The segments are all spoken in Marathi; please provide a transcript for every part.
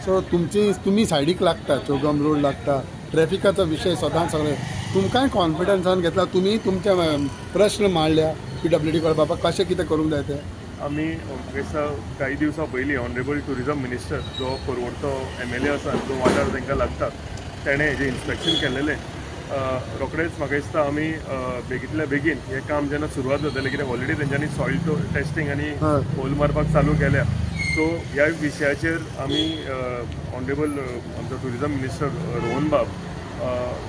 सो तुम्ही सायडीक लागता, चौगम रोड लागता, ट्रॅफिकाचो विषय सदांच सगळे तुमकांय कॉन्फिडन्सान घेतला, तुम्ही तुमचे प्रश्न मांडल्या PWD करपाक कशें कितें करूंक जाय ते आमी काही दिवसां पयलीं ऑनरेबल टुरिजम मिनिस्टर जो परवडतो MLA आसा जो वाठार तांकां लागता ताणें हेजें इन्स्पेक्शन केल्लेलें रोखडेच म्हाका दिसता आमी बेगींतल्या बेगीन हें काम जेन्ना सुरवात जातलें कित्याक ऑलरेडी तेंच्यांनी सॉयल टेस्टिंग आनी होल मारपाक चालू केल्या सो ह्या विशयाचेर आमी ऑनरेबल आमचो टुरिजम मिनिस्टर रोहन बाब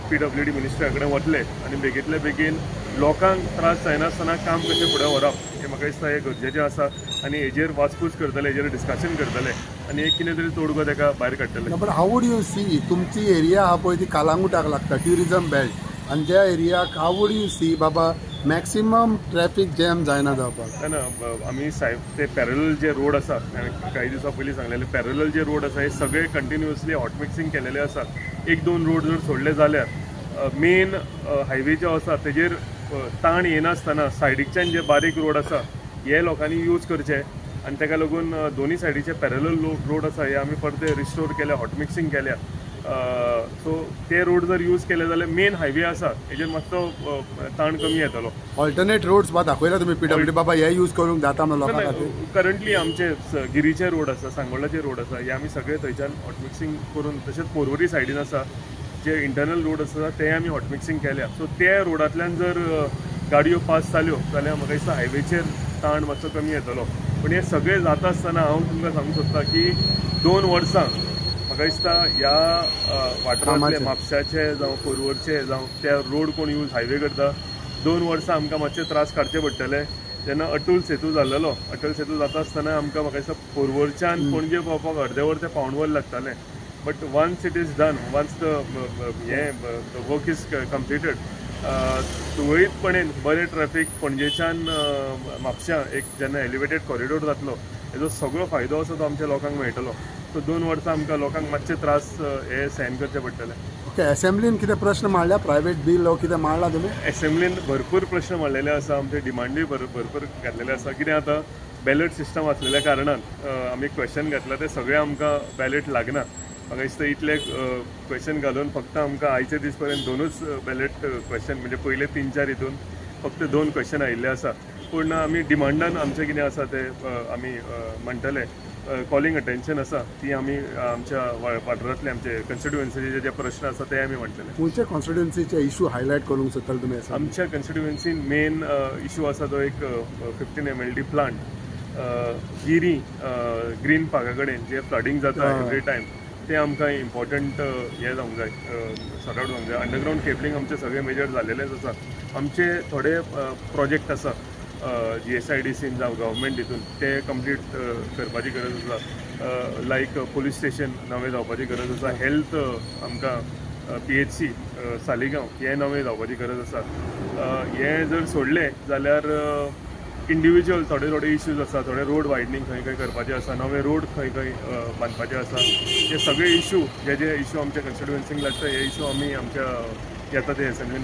PWD मिनिस्टरा कडेन वतले आनी बेगींतल्या बेगीन लोकांक त्रास जायनासतना काम कशें फुडें व्हरप हें म्हाका दिसता हें गरजेचें आसा आनी हेजेर वाचपूस करतले हेजेर डिस्कशन करतले आनी एक कितें तरी तोडगो ताका भायर काडटले. But how would you see तुमची एरिया आहा पळय ती कालांगुटाक लागता ट्युरिजम बेल्ट आनी त्या एरियाक हाऊ वूड यू सी बाबा मॅक्सिमम ट्रॅफिक जॅम जायना जावपाक ना आमी ते पॅरलल जे रोड आसा काही दिवसां पयलीं सांगलेले पॅरलल जे रोड आसा हे सगळे कंटिन्युअसली हॉट मिक्सिंग केलेले आसा एक दोन रोड जर सोडले जाल्यार मेन हायवे जो आसा तेजेर ताण येनासतना सायडीच्यान जे बारीक रोड आसा हे लोकांनी यूज करचे आनी ताका लागून दोनी सायडीचे पॅरलल रोड आसा हे आमी परते रिस्टोर केल्या हॉट मिक्सिंग केल्या सो ते रोड जर यूज केले जाल्यार मेन हायवे आसा हेजेर मातसो ताण कमी येतलो. ऑल्टरनेट रोड्स दाखयला तुमी PWD बाबा हे यूज करूंक जाता म्हणून लोकां खातीर करंटली आमचे गिरीचे रोड आसा सांगोळाचे रोड आसा हे आमी सगळे थंयच्यान हॉट मिक्सिंग करून तशेंच पोरवरी सायडीन आसा जे इंटरनल रोड आसा ते आमी हॉट मिक्सिंग केल्या सो ते रोडांतल्यान जर गाडयो पास जाल्यो जाल्यार म्हाका दिसता हायवेचेर ताण मातसो कमी येतलो पूण हे सगळे जाता आसतना हांव तुमकां सांगूंक सोदतां की 2 वर्सां म्हाका दिसता ह्या वाठारांतले म्हापशाचे जावं पोरवोरचे जावं त्या रोड कोण यूज हायवे करता 2 वर्सां आमकां मातशे त्रास काडचे पडटले. जेन्ना अटूल सेतू जाल्लो अटल सेतू जाता आसतना आमकां म्हाका दिसता पोरवोरच्यान पणजे पावपाक अर्दे वर ते पावण वर लागतालें but once it is done once the work is completed सुरळीतपणेन बरें ट्रॅफिक पणजेच्यान म्हापशां एक जेन्ना एलिवेटेड कॉरिडोर जातलो हेजो सगळो फायदो आसा तो आमच्या लोकांक मेळटलो सो 2 वर्सां आमकां लोकांक मातशे त्रास हे सहन करचे पडटले. ओके असेंब्लीन कितें प्रश्न मांडल्या प्रायवेट बील वो कितें मांडला तुमी असेंब्लीन भरपूर प्रश्न मांडलेले आसा आमचे डिमांडूय भरपूर घातलेले आसा कितें आतां बॅलेट सिस्टम आसलेल्या कारणान आमी क्वेश्चन घातला ते सगळे आमकां बॅलेट लागना म्हाका दिसता इतले क्वेश्चन घालून फक्त आमकां आयचे दीस पर्यंत 2च बॅलेट क्वेश्चन म्हणजे पयले 3-4 हितून फक्त 2 क्वेश्चन आयिल्ले आसा पूण आमी डिमांडान आमचें कितें आसा ते आमी म्हणटले कॉलिंग अटेन्शन आसा ती आमी आमच्या वाठारांतले आमचे कन्स्टिट्युएन्सीचे जे प्रश्न आसा ते आमी म्हणटले. खंयच्या कॉन्स्टिट्युएन्सीचे इशू हायलायट करूंक सोदताले तुमी आमच्या कन्स्टिट्युएन्सीन मेन इशू आसा तो एक 15 MLD प्लांट गिरी ग्रीन पार्का कडेन जे फ्लडिंग जाता एवरी टायम ते आमकां इम्पॉर्टंट हे जावंक जाय सॉर्ट आउट जावंक जाय. अंडरग्रावंड केबलिंग आमचे सगळे मेजर जाल्लेलेच आसा. आमचे थोडे प्रोजेक्ट आसा GSIDCन जावं गव्हर्मेंट हितून ते कंप्लीट करपाची गरज आसा लायक पुलीस स्टेशन नवें जावपाची गरज आसा हेल्थ आमकां PHC सालिगांव हे नवें जावपाची गरज आसा. हे जर सोडले जाल्यार इंडिविज्युअल थोडे इश्यूज आसा थोडे रोड वायडनींग खंय करपाचे आसा नवे रोड खंय बांदपाचे आसा हे सगळे इश्यू जे इश्यू आमच्या कन्स्टिट्युएन्सीक लागता हे इश्यू आमी आमच्या येता ते असेंब्लीन